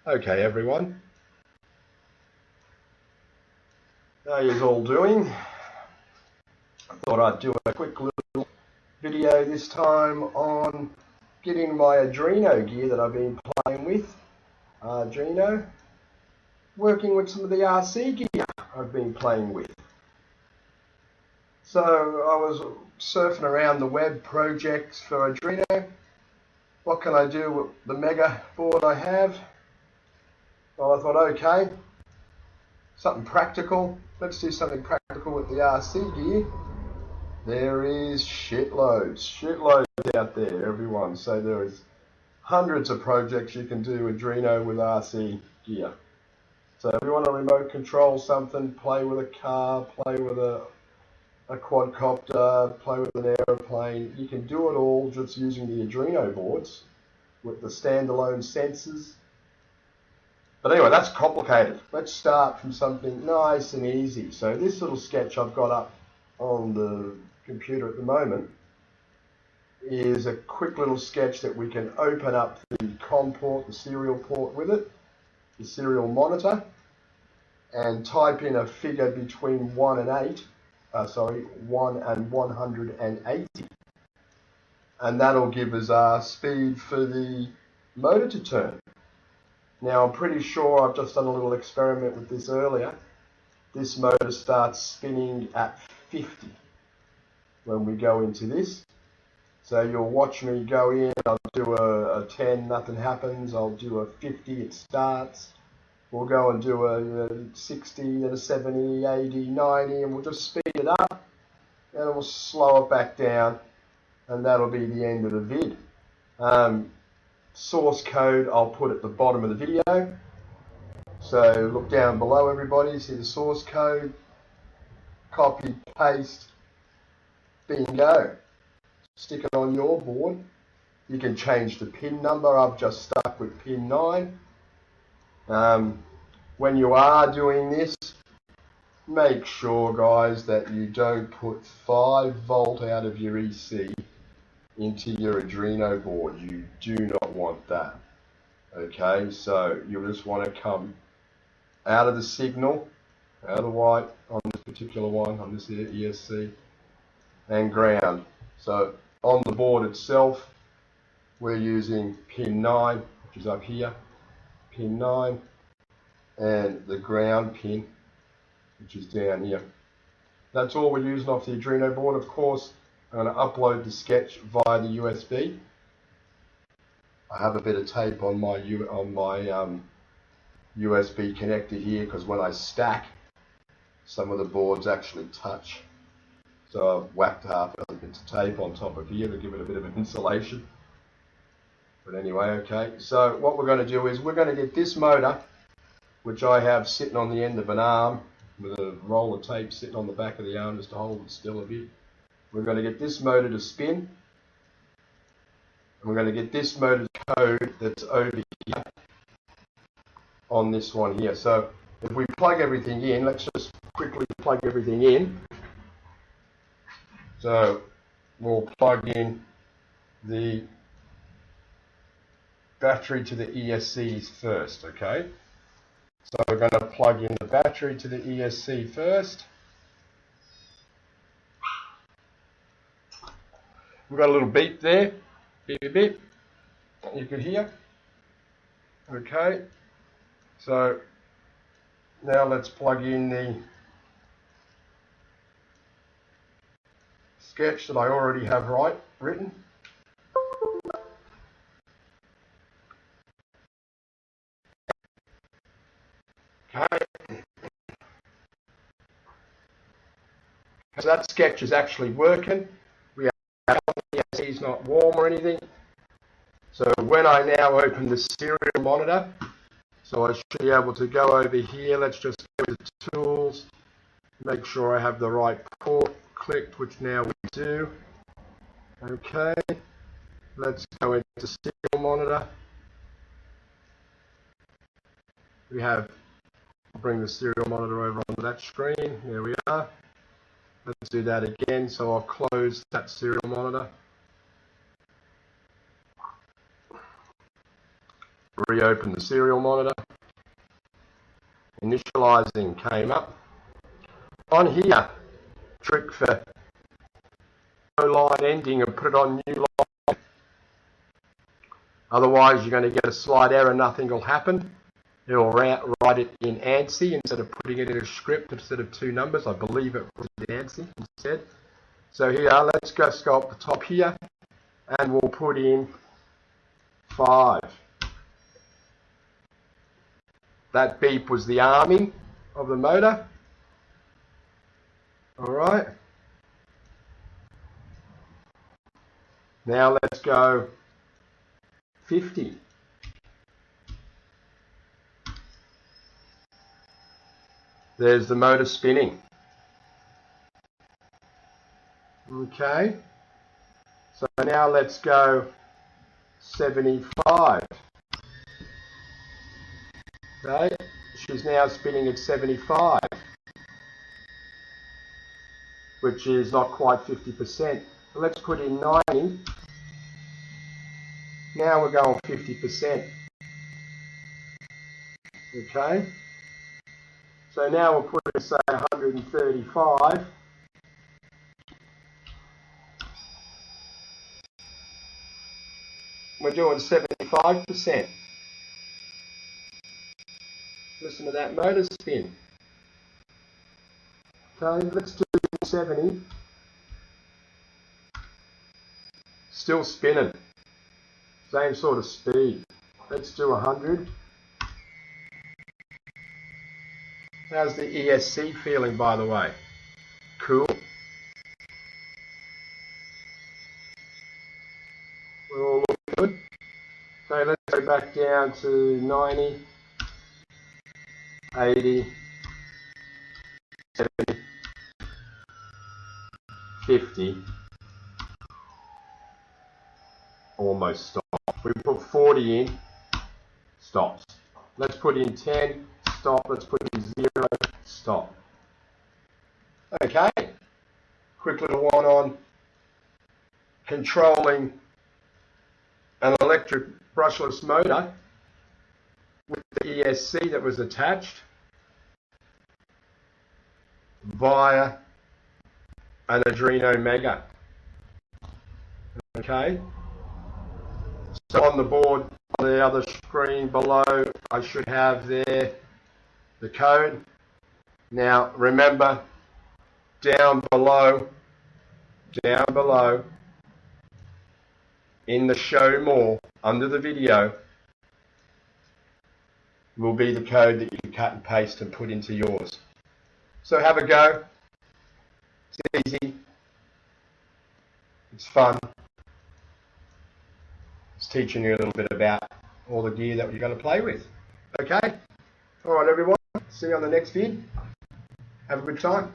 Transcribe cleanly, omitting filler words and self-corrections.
Okay everyone, how are you all doing? I thought I'd do a quick little video this time on getting my Arduino gear that I've been playing with. Arduino, working with some of the RC gear I've been playing with. So I was surfing around the web projects for Arduino. What can I do with the Mega board I have? Well, I thought, okay, something practical. Let's do something practical with the RC gear. There is shitloads out there, everyone. So there is hundreds of projects you can do Arduino with RC gear. So if you want to remote control something, play with a car, play with a quadcopter, play with an aeroplane, you can do it all just using the Arduino boards with the standalone sensors. But anyway, that's complicated. Let's start from something nice and easy. So this little sketch I've got up on the computer at the moment is a quick little sketch that we can open up the COM port, the serial port with it, the serial monitor, and type in a figure between 1 and 180. And that'll give us our speed for the motor to turn. Now I'm pretty sure I've just done a little experiment with this earlier. This motor starts spinning at 50 when we go into this. So you'll watch me go in, I'll do a 10, nothing happens. I'll do a 50, it starts. We'll go and do a 60 and a 70, 80, 90, and we'll just speed it up and we'll slow it back down, and that'll be the end of the vid. Source code I'll put at the bottom of the video. So look down below everybody, see the source code, copy, paste, bingo. Stick it on your board. You can change the pin number. I've just stuck with pin 9. When you are doing this, make sure guys that you don't put 5 volt out of your EC into your Arduino board. You do not want that. Okay, so you'll just want to come out of the signal, out of white on this particular one, on this ESC, and ground. So on the board itself, we're using pin 9, which is up here, pin 9, and the ground pin, which is down here. That's all we're using off the Arduino board. Of course, I'm going to upload the sketch via the USB. I have a bit of tape on my USB connector here, because when I stack, some of the boards actually touch. So I've whacked half a bit of tape on top of here to give it a bit of an insulation. But anyway, okay. So what we're going to do is we're going to get this motor, which I have sitting on the end of an arm, with a roll of tape sitting on the back of the arm just to hold it still a bit. We're going to get this motor to spin, and we're going to get this motor's code that's over here on this one here. So if we plug everything in, let's just quickly plug everything in. So we'll plug in the battery to the ESCs first, okay? So we're going to plug in the battery to the ESC first. We've got a little beep there, beep, beep, beep, you could hear. Okay, so now let's plug in the sketch that I already have written. Okay, so that sketch is actually working. It's not warm or anything. So when I now open the serial monitor, so I should be able to go over here. Let's just go to tools, make sure I have the right port clicked, which now we do. Okay, let's go into serial monitor. We have, bring the serial monitor over onto that screen. There we are. Let's do that again. So I'll close that serial monitor. Reopen the serial monitor. Initializing came up. On here, trick for no line ending and put it on new line. Otherwise you're going to get a slight error, nothing will happen. It'll write it in ANSI instead of putting it in a script instead of two numbers. I believe it was in ANSI instead. So here, let's go up the top here and we'll put in 5. That beep was the arming of the motor. Alright. Now let's go 50. There's the motor spinning. Okay. So now let's go 75. Okay. She's now spinning at 75, which is not quite 50%. Let's put in 90. Now we're going 50%. Okay. So now we'll put in, say, 135. We're doing 75%. Listen to that motor spin. Okay, let's do 70. Still spinning. Same sort of speed. Let's do 100. How's the ESC feeling, by the way? Cool. We're all looking good. Okay, let's go back down to 90, 80, 70, 50. Almost stop. We put 40 in, stops. Let's put in 10, stop. Let's put in 0, stop. Okay. Quick little one on controlling an electric brushless motor with the ESC that was attached via an Arduino Mega. Okay. So on the board, on the other screen below, I should have there the code. Now remember, down below, in the show more, under the video, will be the code that you can cut and paste and put into yours. So have a go. It's easy. It's fun. It's teaching you a little bit about all the gear that you're going to play with. Okay? Alright everyone, see you on the next vid. Have a good time.